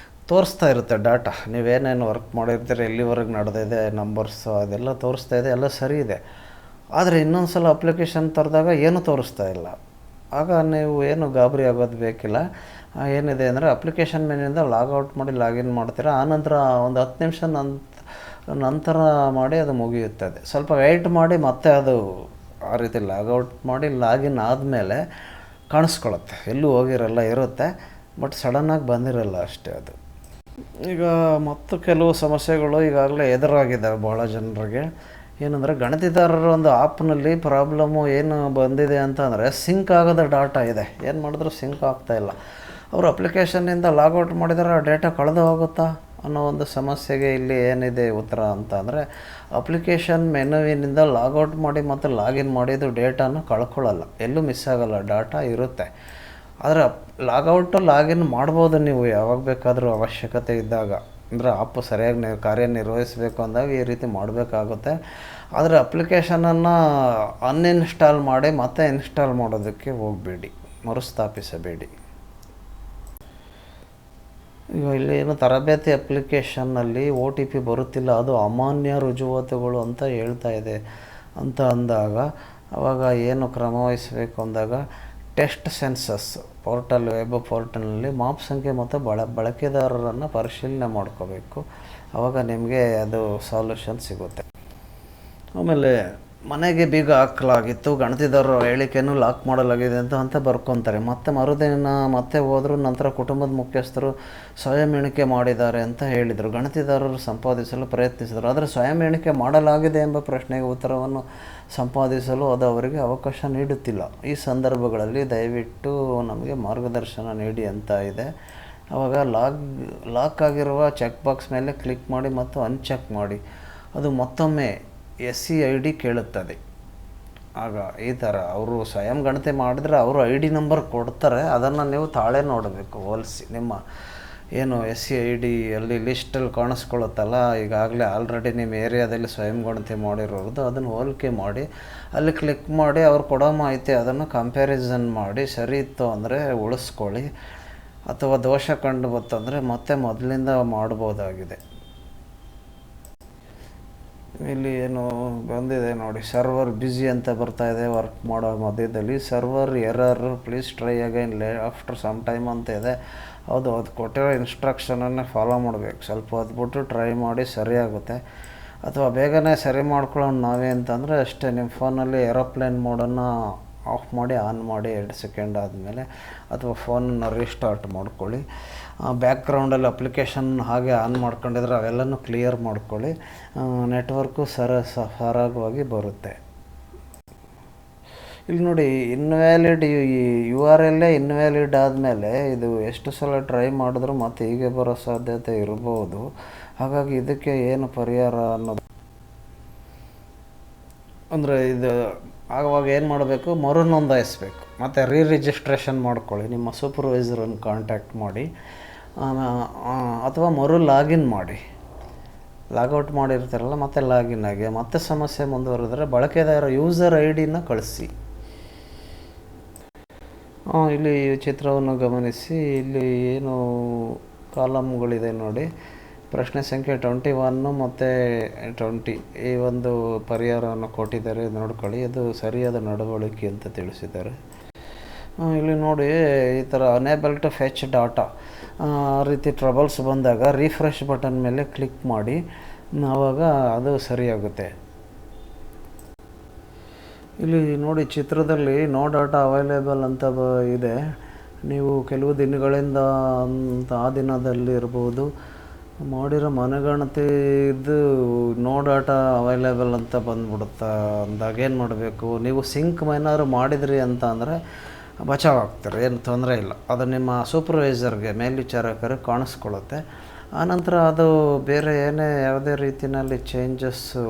Speaker 1: ತೋರಿಸ್ತಾ ಇರುತ್ತೆ ಡಾಟಾ, ನೀವೇನೇನು ವರ್ಕ್ ಮಾಡಿರ್ತೀರಿ, ಎಲ್ಲಿವರೆಗೆ ನಡೆದಿದೆ, ನಂಬರ್ಸು ಅದೆಲ್ಲ ತೋರಿಸ್ತಾ ಇದೆ, ಎಲ್ಲ ಸರಿ ಇದೆ. ಆದರೆ ಇನ್ನೊಂದು ಸಲ ಅಪ್ಲಿಕೇಶನ್ ತರೆದಾಗ ಏನೂ ತೋರಿಸ್ತಾ ಇಲ್ಲ. ಆಗ ನೀವು ಏನು ಗಾಬರಿ ಆಗೋದು ಬೇಕಿಲ್ಲ. ಏನಿದೆ ಅಂದರೆ ಅಪ್ಲಿಕೇಶನ್ ಮೆನ್ಯೂಯಿಂದ ಲಾಗೌಟ್ ಮಾಡಿ ಲಾಗಿನ್ ಮಾಡ್ತೀರಾ. ಆನಂತರ ಒಂದು 10 ನಿಮಿಷ ನಂತರ ಮಾಡಿ ಅದು ಮುಗಿಯುತ್ತದೆ. ಸ್ವಲ್ಪ ವೆಯ್ಟ್ ಮಾಡಿ ಮತ್ತೆ ಅದು ಆ ರೀತಿ ಲಾಗೌಟ್ ಮಾಡಿ ಲಾಗಿನ್ ಆದಮೇಲೆ ಕಾಣಿಸ್ಕೊಳ್ಳುತ್ತೆ. ಎಲ್ಲೂ ಹೋಗಿರಲ್ಲ, ಇರುತ್ತೆ, ಬಟ್ ಸಡನ್ನಾಗಿ ಬಂದಿರಲ್ಲ ಅಷ್ಟೇ ಅದು. ಈಗ ಮತ್ತು ಕೆಲವು ಸಮಸ್ಯೆಗಳು ಈಗಾಗಲೇ ಎದುರಾಗಿದ್ದಾವೆ ಭಾಳ ಜನರಿಗೆ. ಏನಂದರೆ ಗಣತಿದಾರರ ಒಂದು ಆ್ಯಪ್ನಲ್ಲಿ ಪ್ರಾಬ್ಲಮ್ಮು ಏನು ಬಂದಿದೆ ಅಂತಂದರೆ ಸಿಂಕ್ ಆಗದ ಡಾಟಾ ಇದೆ, ಏನು ಮಾಡಿದ್ರೂ ಸಿಂಕ್ ಆಗ್ತಾಯಿಲ್ಲ. ಅವರು ಅಪ್ಲಿಕೇಶನ್ನಿಂದ ಲಾಗೌಟ್ ಮಾಡಿದರೆ ಆ ಡೇಟಾ ಕಳೆದು ಹೋಗುತ್ತಾ ಅನ್ನೋ ಒಂದು ಸಮಸ್ಯೆಗೆ ಇಲ್ಲಿ ಏನಿದೆ ಉತ್ತರ ಅಂತ ಅಂದರೆ, ಅಪ್ಲಿಕೇಶನ್ ಮೆನುವಿನಿಂದ ಲಾಗೌಟ್ ಮಾಡಿ ಮತ್ತು ಲಾಗಿನ್ ಮಾಡಿದ್ದು ಡೇಟಾನ ಕಳ್ಕೊಳ್ಳಲ್ಲ, ಎಲ್ಲೂ ಮಿಸ್ ಆಗೋಲ್ಲ, ಡಾಟಾ ಇರುತ್ತೆ. ಆದರೆ ಲಾಗೌಟು ಲಾಗಿನ್ ಮಾಡ್ಬೋದು ನೀವು ಯಾವಾಗ ಬೇಕಾದರೂ ಅವಶ್ಯಕತೆ ಇದ್ದಾಗ. ಅಂದರೆ ಆ್ಯಪ್ ಸರಿಯಾಗಿ ಕಾರ್ಯನಿರ್ವಹಿಸಬೇಕು ಅಂದಾಗ ಈ ರೀತಿ ಮಾಡಬೇಕಾಗುತ್ತೆ. ಆದರೆ ಅಪ್ಲಿಕೇಶನನ್ನು ಅನ್ಇನ್ಸ್ಟಾಲ್ ಮಾಡಿ ಮತ್ತೆ ಇನ್ಸ್ಟಾಲ್ ಮಾಡೋದಕ್ಕೆ ಹೋಗಬೇಡಿ, ಮರುಸ್ಥಾಪಿಸಬೇಡಿ. ಈಗ ಇಲ್ಲಿ ಏನು ತರಬೇತಿ ಅಪ್ಲಿಕೇಶನ್ನಲ್ಲಿ OTP ಬರುತ್ತಿಲ್ಲ, ಅದು ಅಮಾನ್ಯ ರುಜುವಾತುಗಳು ಅಂತ ಹೇಳ್ತಾ ಇದೆ ಅಂತ ಅಂದಾಗ ಆವಾಗ ಏನು ಕ್ರಮ ವಹಿಸಬೇಕು ಅಂದಾಗ ಟೆಸ್ಟ್ ಸೆನ್ಸಸ್ ಪೋರ್ಟಲ್, ವೆಬ್ ಪೋರ್ಟಲ್ನಲ್ಲಿ ಮಾಪ್ ಸಂಖ್ಯೆ ಮತ್ತು ಬಳಕೆದಾರರನ್ನು ಪರಿಶೀಲನೆ ಮಾಡ್ಕೋಬೇಕು. ಆವಾಗ ನಿಮಗೆ ಅದು ಸಾಲ್ಯೂಷನ್ ಸಿಗುತ್ತೆ. ಆಮೇಲೆ ಮನೆಗೆ ಬೀಗ ಹಾಕಲಾಗಿತ್ತು, ಗಣತಿದಾರರ ಹೇಳಿಕೆಯನ್ನು ಲಾಕ್ ಮಾಡಲಾಗಿದೆ ಅಂತ ಬರ್ಕೊತಾರೆ. ಮತ್ತೆ ಮರುದಿನ ಮತ್ತೆ ಹೋದರೂ ನಂತರ ಕುಟುಂಬದ ಮುಖ್ಯಸ್ಥರು ಸ್ವಯಂ ಎಣಿಕೆ ಮಾಡಿದ್ದಾರೆ ಅಂತ ಹೇಳಿದರು. ಗಣತಿದಾರರು ಸಂಪಾದಿಸಲು ಪ್ರಯತ್ನಿಸಿದರು, ಆದರೆ ಸ್ವಯಂ ಎಣಿಕೆ ಮಾಡಲಾಗಿದೆ ಎಂಬ ಪ್ರಶ್ನೆಗೆ ಉತ್ತರವನ್ನು ಸಂಪಾದಿಸಲು ಅದು ಅವರಿಗೆ ಅವಕಾಶ ನೀಡುತ್ತಿಲ್ಲ. ಈ ಸಂದರ್ಭಗಳಲ್ಲಿ ದಯವಿಟ್ಟು ನಮಗೆ ಮಾರ್ಗದರ್ಶನ ನೀಡಿ ಅಂತ ಇದೆ. ಆವಾಗ ಲಾಕ್ ಆಗಿರುವ ಚೆಕ್ ಬಾಕ್ಸ್ ಮೇಲೆ ಕ್ಲಿಕ್ ಮಾಡಿ ಮತ್ತು ಅನ್ಚೆಕ್ ಮಾಡಿ. ಅದು ಮತ್ತೊಮ್ಮೆ SCID ಕೇಳುತ್ತದೆ. ಆಗ ಈ ಥರ ಅವರು ಸ್ವಯಂ ಗಣತಿ ಮಾಡಿದ್ರೆ ಅವರು ID ನಂಬರ್ ಕೊಡ್ತಾರೆ, ಅದನ್ನು ನೀವು ತಾಳೆ ನೋಡಬೇಕು ಹೋಲಿಸಿ. ನಿಮ್ಮ ಏನು SCID ಅಲ್ಲಿ ಲಿಸ್ಟಲ್ಲಿ ಕಾಣಿಸ್ಕೊಳ್ಳುತ್ತಲ್ಲ, ಈಗಾಗಲೇ ಆಲ್ರೆಡಿ ನಿಮ್ಮ ಏರಿಯಾದಲ್ಲಿ ಸ್ವಯಂ ಗಣತಿ ಮಾಡಿರೋದು, ಅದನ್ನು ಹೋಲಿಕೆ ಮಾಡಿ ಅಲ್ಲಿ ಕ್ಲಿಕ್ ಮಾಡಿ ಅವ್ರು ಕೊಡೋ ಮಾಹಿತಿ ಅದನ್ನು ಕಂಪ್ಯಾರಿಸನ್ ಮಾಡಿ ಸರಿ ಇತ್ತು ಅಂದರೆ ಉಳಿಸ್ಕೊಳ್ಳಿ. ಅಥವಾ ದೋಷ ಕಂಡು ಬಂತಂದರೆ ಮತ್ತೆ ಮೊದಲಿಂದ ಮಾಡ್ಬೋದಾಗಿದೆ. ಇಲ್ಲಿ ಏನು ಬಂದಿದೆ ನೋಡಿ, ಸರ್ವರ್ ಬ್ಯುಸಿ ಅಂತ ಬರ್ತಾ ಇದೆ ವರ್ಕ್ ಮಾಡೋ ಮಧ್ಯದಲ್ಲಿ. Server error, please try again after some time ಅಂತ ಇದೆ. ಹೌದು, ಅದು ಕೊಟ್ಟಿರೋ ಇನ್ಸ್ಟ್ರಕ್ಷನನ್ನೇ ಫಾಲೋ ಮಾಡಬೇಕು. ಸ್ವಲ್ಪ ಹೊದ್ಬಿಟ್ಟು ಟ್ರೈ ಮಾಡಿ ಸರಿಯಾಗುತ್ತೆ. ಅಥವಾ ಬೇಗನೆ ಸರಿ ಮಾಡ್ಕೊಳ್ಳೋಣ ನಾವೇ ಅಂತಂದರೆ ಅಷ್ಟೇ, ನಿಮ್ಮ ಫೋನಲ್ಲಿ ಏರೋಪ್ಲೇನ್ ಮೋಡನ್ನು ಆಫ್ ಮಾಡಿ ಆನ್ ಮಾಡಿ 2 ಸೆಕೆಂಡ್ ಆದಮೇಲೆ, ಅಥವಾ ಫೋನನ್ನು ರೀಸ್ಟಾರ್ಟ್ ಮಾಡ್ಕೊಳ್ಳಿ. ಬ್ಯಾಕ್ಗ್ರೌಂಡಲ್ಲಿ ಅಪ್ಲಿಕೇಶನ್ ಹಾಗೆ ಆನ್ ಮಾಡ್ಕೊಂಡಿದ್ರೆ ಅವೆಲ್ಲನೂ ಕ್ಲಿಯರ್ ಮಾಡ್ಕೊಳ್ಳಿ. ನೆಟ್ವರ್ಕು ಸರಾಗವಾಗಿ ಬರುತ್ತೆ. ಇಲ್ಲಿ ನೋಡಿ, ಇನ್ವ್ಯಾಲಿಡ್ URL ಇನ್ವ್ಯಾಲಿಡ್ ಆದಮೇಲೆ ಇದು ಎಷ್ಟು ಸಲ ಟ್ರೈ ಮಾಡಿದ್ರು ಮತ್ತು ಹೀಗೆ ಬರೋ ಸಾಧ್ಯತೆ ಇರ್ಬೋದು. ಹಾಗಾಗಿ ಇದಕ್ಕೆ ಏನು ಪರಿಹಾರ ಅನ್ನೋದು ಅಂದರೆ, ಇದು ಆವಾಗ ಏನು ಮಾಡಬೇಕು, ಮರು ನೋಂದಾಯಿಸ್ಬೇಕು ಮತ್ತು ರಿಜಿಸ್ಟ್ರೇಷನ್ ಮಾಡ್ಕೊಳ್ಳಿ. ನಿಮ್ಮ ಸೂಪರ್ವೈಸರನ್ನು ಕಾಂಟ್ಯಾಕ್ಟ್ ಮಾಡಿ, ಅಥವಾ ಮರು ಲಾಗಿನ್ ಮಾಡಿ. ಲಾಗೌಟ್ ಮಾಡಿರ್ತಾರಲ್ಲ, ಮತ್ತೆ ಲಾಗಿನ್ ಆಗಿ ಮತ್ತೆ ಸಮಸ್ಯೆ ಮುಂದುವರೆದರೆ ಬಳಕೆದಾರ ಯೂಸರ್ ID-ನ ಕಳಿಸಿ. ಇಲ್ಲಿ ಚಿತ್ರವನ್ನು ಗಮನಿಸಿ. ಇಲ್ಲಿ ಏನು ಕಾಲಮ್ಗಳಿದೆ ನೋಡಿ, ಪ್ರಶ್ನೆ ಸಂಖ್ಯೆ 21 ಮತ್ತು 20 ಈ ಒಂದು ಪರಿಹಾರವನ್ನು ಕೊಟ್ಟಿದ್ದಾರೆ, ನೋಡ್ಕೊಳ್ಳಿ. ಅದು ಸರಿಯಾದ ನಡವಳಿಕೆ ಅಂತ ತಿಳಿಸಿದ್ದಾರೆ. ಇಲ್ಲಿ ನೋಡಿ, ಈ ಥರ ಅನೇಬಲ್ ಟು ಫೆಚ್ ಡಾಟಾ ಆ ರೀತಿ ಟ್ರಬಲ್ಸ್ ಬಂದಾಗ ರಿಫ್ರೆಶ್ ಬಟನ್ ಮೇಲೆ ಕ್ಲಿಕ್ ಮಾಡಿ, ಆವಾಗ ಅದು ಸರಿಯಾಗುತ್ತೆ. ಇಲ್ಲಿ ನೋಡಿ, ಚಿತ್ರದಲ್ಲಿ ನೋ ಡಾಟಾ ಅವೈಲೇಬಲ್ ಅಂತ ಇದೆ. ನೀವು ಕೆಲವು ದಿನಗಳಿಂದ ಆ ದಿನದಲ್ಲಿ ಇರ್ಬೋದು ಮಾಡಿರೋ ಮನೆಗಣತಿ ಇದು ನೋ ಡಾಟಾ ಅವೈಲೇಬಲ್ ಅಂತ ಬಂದ್ಬಿಡುತ್ತಾ ಅಂದಾಗ ಏನು ಮಾಡಬೇಕು, ನೀವು ಸಿಂಕ್ ಏನಾದ್ರು ಮಾಡಿದ್ರಿ ಅಂತ ಅಂದರೆ ಬಚಾವ್ ಆಗ್ತಾರೆ, ಏನು ತೊಂದರೆ ಇಲ್ಲ. ಅದು ನಿಮ್ಮ ಸೂಪರ್ವೈಸರ್ಗೆ ಮೇಲ್ವಿಚಾರಕರಿಗೆ ಕಾಣಿಸ್ಕೊಳ್ಳುತ್ತೆ. ಆನಂತರ ಅದು ಬೇರೆ ಯಾವುದೇ ರೀತಿಯಲ್ಲಿ ಚೇಂಜಸ್ಸು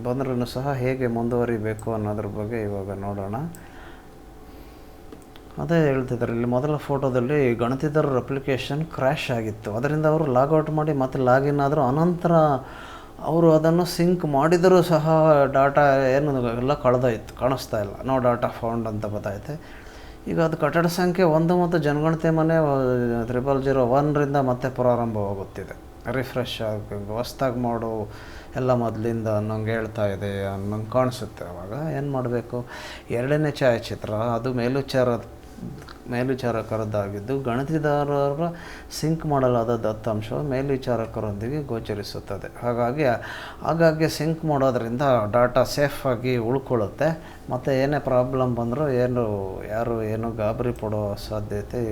Speaker 1: ಬಂದ್ರೂ ಸಹ ಹೇಗೆ ಮುಂದುವರಿಬೇಕು ಅನ್ನೋದ್ರ ಬಗ್ಗೆ ಇವಾಗ ನೋಡೋಣ. ಅದೇ ಹೇಳ್ತಿದ್ದಾರೆ, ಇಲ್ಲಿ ಮೊದಲ ಫೋಟೋದಲ್ಲಿ ಗಣಿತದಾರರ ಅಪ್ಲಿಕೇಶನ್ ಕ್ರ್ಯಾಶ್ ಆಗಿತ್ತು. ಅದರಿಂದ ಅವರು ಲಾಗೌಟ್ ಮಾಡಿ ಮತ್ತೆ ಲಾಗಿನ್ ಆದರು. ಅನಂತರ ಅವರು ಅದನ್ನು ಸಿಂಕ್ ಮಾಡಿದರೂ ಸಹ ಡಾಟಾ ಏನು ಎಲ್ಲ ಕಳೆದೋಯ್ತು, ಕಾಣಿಸ್ತಾ ಇಲ್ಲ. ನೋ ಡಾಟಾ ಫೌಂಡ್ ಅಂತ ಬರ್ತೈತೆ. ಈಗ ಅದು ಕಟ್ಟಡ ಸಂಖ್ಯೆ 1 ಮತ್ತು ಜನಗಣತಿ ಮನೆ 0001ರಿಂದ ಮತ್ತೆ ಪ್ರಾರಂಭವಾಗುತ್ತಿದೆ. ರಿಫ್ರೆಶ್ ಆಗಿ ಹೊಸ್ದಾಗಿ ಮಾಡು ಎಲ್ಲ ಮೊದಲಿಂದ ಅನ್ನೋಂಗೆ ಹೇಳ್ತಾ ಇದೆ ಅನ್ನೋಂಗೆ ಕಾಣಿಸುತ್ತೆ. ಆವಾಗ ಏನು ಮಾಡಬೇಕು, 2ನೇ ಛಾಯಾಚಿತ್ರ ಅದು ಮೇಲ್ವಿಚಾರಕರದ್ದಾಗಿದ್ದು ಗಣಿತದಾರರ ಸಿಂಕ್ ಮಾಡಲಾದ ದತ್ತಾಂಶವು ಮೇಲ್ವಿಚಾರಕರೊಂದಿಗೆ ಗೋಚರಿಸುತ್ತದೆ. ಹಾಗಾಗಿ ಸಿಂಕ್ ಮಾಡೋದ್ರಿಂದ ಡಾಟಾ ಸೇಫಾಗಿ ಉಳ್ಕೊಳ್ಳುತ್ತೆ. ಮತ್ತು ಏನೇ ಪ್ರಾಬ್ಲಮ್ ಬಂದರೂ ಯಾರು ಏನು ಗಾಬರಿ ಪಡೋ ಸಾಧ್ಯತೆ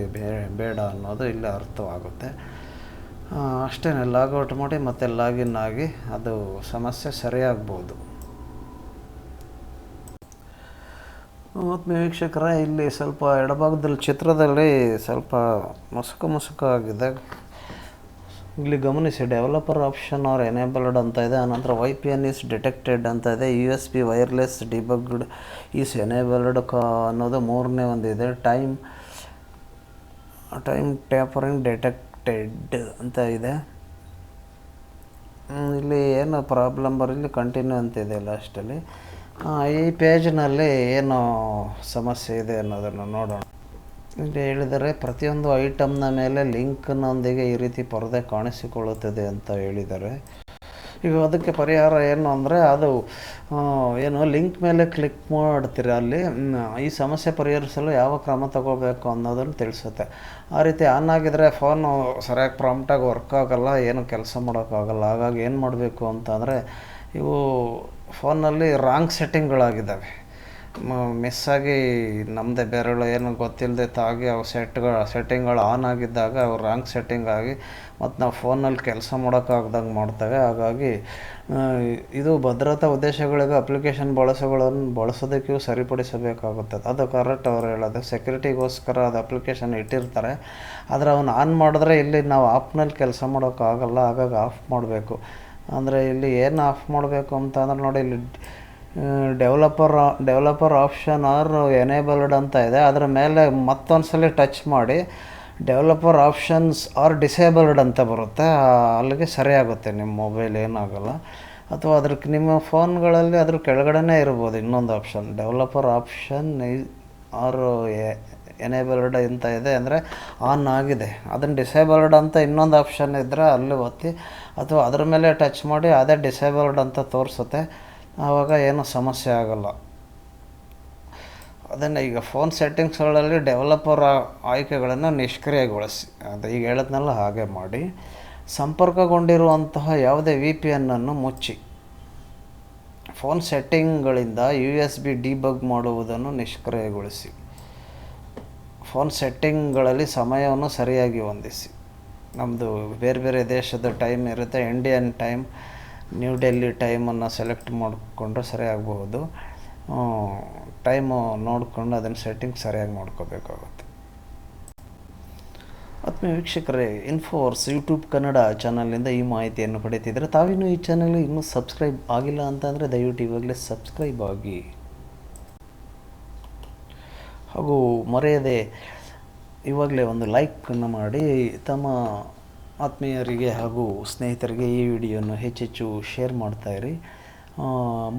Speaker 1: ಬೇಡ ಅನ್ನೋದು ಇಲ್ಲಿ ಅರ್ಥವಾಗುತ್ತೆ. ಅಷ್ಟೇ, ಲಾಗೌಟ್ ಮಾಡಿ ಮತ್ತು ಲಾಗಿನ್ ಆಗಿ ಅದು ಸಮಸ್ಯೆ ಸರಿಯಾಗ್ಬೋದು. ಮತ್ತು ವೀಕ್ಷಕರೇ, ಇಲ್ಲಿ ಸ್ವಲ್ಪ ಎಡಭಾಗದಲ್ಲಿ ಚಿತ್ರದಲ್ಲಿ ಸ್ವಲ್ಪ ಮುಸುಕು ಆಗಿದೆ. ಇಲ್ಲಿ ಗಮನಿಸಿ, ಡೆವಲಪರ್ ಆಪ್ಷನ್ ಆರ್ ಎನೇಬಲ್ಡ್ ಅಂತ ಇದೆ. ಆನಂತರ VPN ಈಸ್ ಡಿಟೆಕ್ಟೆಡ್ ಅಂತ ಇದೆ. USB ವೈರ್ಲೆಸ್ ಡಿಬಗ್ಡ್ ಈಸ್ ಎನೇಬಲ್ಡ್ ಅನ್ನೋದು 3ನೇ ಒಂದಿದೆ. ಟೈಮ್ ಟ್ಯಾಪರಿಂಗ್ ಡಿಟೆಕ್ಟೆಡ್ ಅಂತ ಇದೆ. ಇಲ್ಲಿ ಏನು ಪ್ರಾಬ್ಲಮ್ ಬರಲಿ ಕಂಟಿನ್ಯೂ ಅಂತಿದೆ ಲಾಸ್ಟಲ್ಲಿ. ಈ ಪೇಜ್ನಲ್ಲಿ ಏನು ಸಮಸ್ಯೆ ಇದೆ ಅನ್ನೋದನ್ನು ನೋಡೋಣ. ಇಲ್ಲಿ ಹೇಳಿದರೆ, ಪ್ರತಿಯೊಂದು ಐಟಮ್ನ ಮೇಲೆ ಲಿಂಕ್ನೊಂದಿಗೆ ಈ ರೀತಿ ಪರದೆ ಕಾಣಿಸಿಕೊಳ್ಳುತ್ತದೆ ಅಂತ ಹೇಳಿದ್ದಾರೆ. ಈಗ ಅದಕ್ಕೆ ಪರಿಹಾರ ಏನು ಅಂದರೆ, ಅದು ಲಿಂಕ್ ಮೇಲೆ ಕ್ಲಿಕ್ ಮಾಡ್ತೀರ, ಅಲ್ಲಿ ಈ ಸಮಸ್ಯೆ ಪರಿಹರಿಸಲು ಯಾವ ಕ್ರಮ ತಗೋಬೇಕು ಅನ್ನೋದನ್ನು ತಿಳಿಸುತ್ತೆ. ಆ ರೀತಿ ಆನ್ ಆಗಿದರೆ ಫೋನು ಸರಿಯಾಗಿ ಪ್ರಾಂಪ್ಟಾಗಿ ವರ್ಕ್ ಆಗೋಲ್ಲ, ಏನು ಕೆಲಸ ಮಾಡೋಕ್ಕಾಗಲ್ಲ. ಹಾಗಾಗಿ ಏನು ಮಾಡಬೇಕು ಅಂತಂದರೆ, ಇವು ಫೋನಲ್ಲಿ ರಾಂಗ್ ಸೆಟ್ಟಿಂಗ್ಗಳಾಗಿದ್ದಾವೆ. ಮಿಸ್ಸಾಗಿ ನಮ್ಮದೇ ಬೆರಳು ಏನು ಗೊತ್ತಿಲ್ಲದೆ ತಾಗಿ ಅವು ಸೆಟ್ಟಿಂಗ್ಗಳು ಆನ್ ಆಗಿದ್ದಾಗ ಅವು ರಾಂಗ್ ಸೆಟ್ಟಿಂಗ್ ಆಗಿ ಮತ್ತು ನಾವು ಫೋನಲ್ಲಿ ಕೆಲಸ ಮಾಡೋಕ್ಕಾಗ್ದಂಗೆ ಮಾಡ್ತವೆ. ಹಾಗಾಗಿ ಇದು ಭದ್ರತಾ ಉದ್ದೇಶಗಳಿಗೆ ಅಪ್ಲಿಕೇಶನ್ ಬಳಸೋದಕ್ಕೂ ಸರಿಪಡಿಸಬೇಕಾಗುತ್ತದೆ. ಅದು ಕರೆಕ್ಟ್ ಅವ್ರು ಹೇಳೋದು. ಸೆಕ್ಯೂರಿಟಿಗೋಸ್ಕರ ಅದು ಅಪ್ಲಿಕೇಶನ್ ಇಟ್ಟಿರ್ತಾರೆ, ಆದರೆ ಅವನು ಆನ್ ಮಾಡಿದ್ರೆ ಇಲ್ಲಿ ನಾವು ಆಫ್ನಲ್ಲಿ ಕೆಲಸ ಮಾಡೋಕ್ಕಾಗಲ್ಲ. ಹಾಗಾಗಿ ಆಫ್ ಮಾಡಬೇಕು. ಅಂದರೆ ಇಲ್ಲಿ ಏನು ಆಫ್ ಮಾಡಬೇಕು ಅಂತ ಅಂದ್ರೆ ನೋಡಿ, ಇಲ್ಲಿ ಡೆವಲಪರ್ ಆಪ್ಷನ್ ಆರ್ ಎನೇಬಲ್ಡ್ ಅಂತ ಇದೆ. ಅದರ ಮೇಲೆ ಮತ್ತೊಂದು ಸಲ ಟಚ್ ಮಾಡಿ ಡೆವಲಪರ್ ಆಪ್ಷನ್ಸ್ ಆರ್ ಡಿಸೇಬಲ್ಡ್ ಅಂತ ಬರುತ್ತೆ. ಅಲ್ಲಿಗೆ ಸರಿಯಾಗುತ್ತೆ, ನಿಮ್ಮ ಮೊಬೈಲ್ ಏನಾಗಲ್ಲ. ಅಥವಾ ನಿಮ್ಮ ಫೋನ್ಗಳಲ್ಲಿ ಅದ್ರ ಕೆಳಗಡೆನೇ ಇರ್ಬೋದು ಇನ್ನೊಂದು option, developer option are enabled ಅಂತ ಇದೆ ಅಂದರೆ ಆನ್ ಆಗಿದೆ. ಅದನ್ನು ಡಿಸೇಬಲ್ಡ್ ಅಂತ ಇನ್ನೊಂದು ಆಪ್ಷನ್ ಇದ್ದರೆ ಅಲ್ಲಿ ಒತ್ತಿ ಅಥವಾ ಅದ್ರ ಮೇಲೆ ಟಚ್ ಮಾಡಿ ಅದೇ ಡಿಸೇಬಲ್ಡ್ ಅಂತ ತೋರಿಸುತ್ತೆ. ಆವಾಗ ಏನೂ ಸಮಸ್ಯೆ ಆಗೋಲ್ಲ. ಅದನ್ನು ಈಗ ಫೋನ್ ಸೆಟ್ಟಿಂಗ್ಸ್ಗಳಲ್ಲಿ ಡೆವಲಪರ್ ಆಯ್ಕೆಗಳನ್ನು ನಿಷ್ಕ್ರಿಯಗೊಳಿಸಿ, ಅದು ಈಗ ಹೇಳಿದ್ನಲ್ಲ ಹಾಗೆ ಮಾಡಿ. ಸಂಪರ್ಕಗೊಂಡಿರುವಂತಹ ಯಾವುದೇ VPN ಅನ್ನು ಮುಚ್ಚಿ. ಫೋನ್ ಸೆಟ್ಟಿಂಗ್ಗಳಿಂದ USB ಡಿಬಗ್ ಮಾಡುವುದನ್ನು ನಿಷ್ಕ್ರಿಯಗೊಳಿಸಿ. ಫೋನ್ ಸೆಟ್ಟಿಂಗ್ಗಳಲ್ಲಿ ಸಮಯವನ್ನು ಸರಿಯಾಗಿ ಹೊಂದಿಸಿ. ನಮ್ಮದು ಬೇರೆ ಬೇರೆ ದೇಶದ ಟೈಮ್ ಇರುತ್ತೆ. ಇಂಡಿಯನ್ ಟೈಮ್, ನ್ಯೂ ಡೆಲ್ಲಿ ಟೈಮನ್ನು ಸೆಲೆಕ್ಟ್ ಮಾಡಿಕೊಂಡ್ರೆ ಸರಿಯಾಗಬಹುದು. ಟೈಮು ನೋಡಿಕೊಂಡು ಅದನ್ನು ಸೆಟ್ಟಿಂಗ್ ಸರಿಯಾಗಿ ಮಾಡ್ಕೋಬೇಕಾಗುತ್ತೆ. ಆತ್ಮೀಯ ವೀಕ್ಷಕರೇ, ಇನ್ಫೋವರ್ಸ್ ಯೂಟ್ಯೂಬ್ ಕನ್ನಡ ಚಾನಲ್ನಿಂದ ಈ ಮಾಹಿತಿಯನ್ನು ಪಡೀತಿದ್ರೆ, ತಾವಿನ್ನೂ ಈ ಚಾನಲ್ಗೆ ಇನ್ನೂ ಸಬ್ಸ್ಕ್ರೈಬ್ ಆಗಿಲ್ಲ ಅಂತಂದರೆ ದಯವಿಟ್ಟು ಇವಾಗಲೇ ಸಬ್ಸ್ಕ್ರೈಬ್ ಆಗಿ, ಹಾಗೂ ಮರೆಯದೆ ಇವಾಗಲೇ ಒಂದು ಲೈಕನ್ನು ಮಾಡಿ ತಮ್ಮ ಆತ್ಮೀಯರಿಗೆ ಹಾಗೂ ಸ್ನೇಹಿತರಿಗೆ ಈ ವಿಡಿಯೋನ ಹೆಚ್ಚೆಚ್ಚು ಶೇರ್ ಮಾಡ್ತಾಯಿರಿ.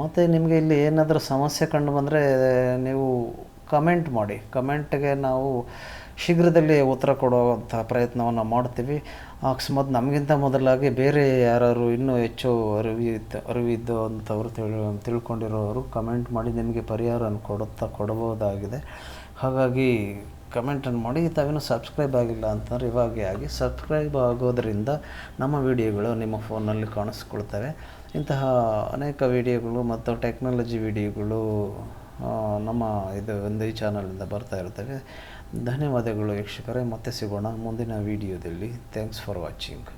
Speaker 1: ಮತ್ತು ನಿಮಗೆ ಇಲ್ಲಿ ಏನಾದರೂ ಸಮಸ್ಯೆ ಕಂಡು ಬಂದರೆ ನೀವು ಕಮೆಂಟ್ ಮಾಡಿ. ಕಮೆಂಟ್ಗೆ ನಾವು ಶೀಘ್ರದಲ್ಲಿ ಉತ್ತರ ಕೊಡುವಂಥ ಪ್ರಯತ್ನವನ್ನು ಮಾಡ್ತೀವಿ. ಅಕಸ್ಮಾತ್ ನಮಗಿಂತ ಮೊದಲಾಗಿ ಬೇರೆ ಯಾರು ಇನ್ನೂ ಹೆಚ್ಚು ಅರಿವಿದ್ದು ಅಂಥವ್ರು ತಿಳ್ಕೊಂಡಿರೋರು ಕಮೆಂಟ್ ಮಾಡಿ ನಿಮಗೆ ಪರಿಹಾರವನ್ನು ಕೊಡಬಹುದಾಗಿದೆ. ಹಾಗಾಗಿ ಕಮೆಂಟನ್ನು ಮಾಡಿ. ತಾವೇನು ಸಬ್ಸ್ಕ್ರೈಬ್ ಆಗಿಲ್ಲ ಅಂತಂದರೆ ಇವಾಗೇ ಆಗಿ. ಸಬ್ಸ್ಕ್ರೈಬ್ ಆಗೋದರಿಂದ ನಮ್ಮ ವಿಡಿಯೋಗಳು ನಿಮ್ಮ ಫೋನಲ್ಲಿ ಕಾಣಿಸ್ಕೊಳ್ತವೆ. ಇಂತಹ ಅನೇಕ ವಿಡಿಯೋಗಳು ಮತ್ತು ಟೆಕ್ನಾಲಜಿ ವಿಡಿಯೋಗಳು ನಮ್ಮ ಈ ಚಾನಲಿಂದ ಬರ್ತಾ ಇರ್ತವೆ. ಧನ್ಯವಾದಗಳು ವೀಕ್ಷಕರೇ. ಮತ್ತೆ ಸಿಗೋಣ ಮುಂದಿನ ವಿಡಿಯೋದಲ್ಲಿ. Thanks for watching.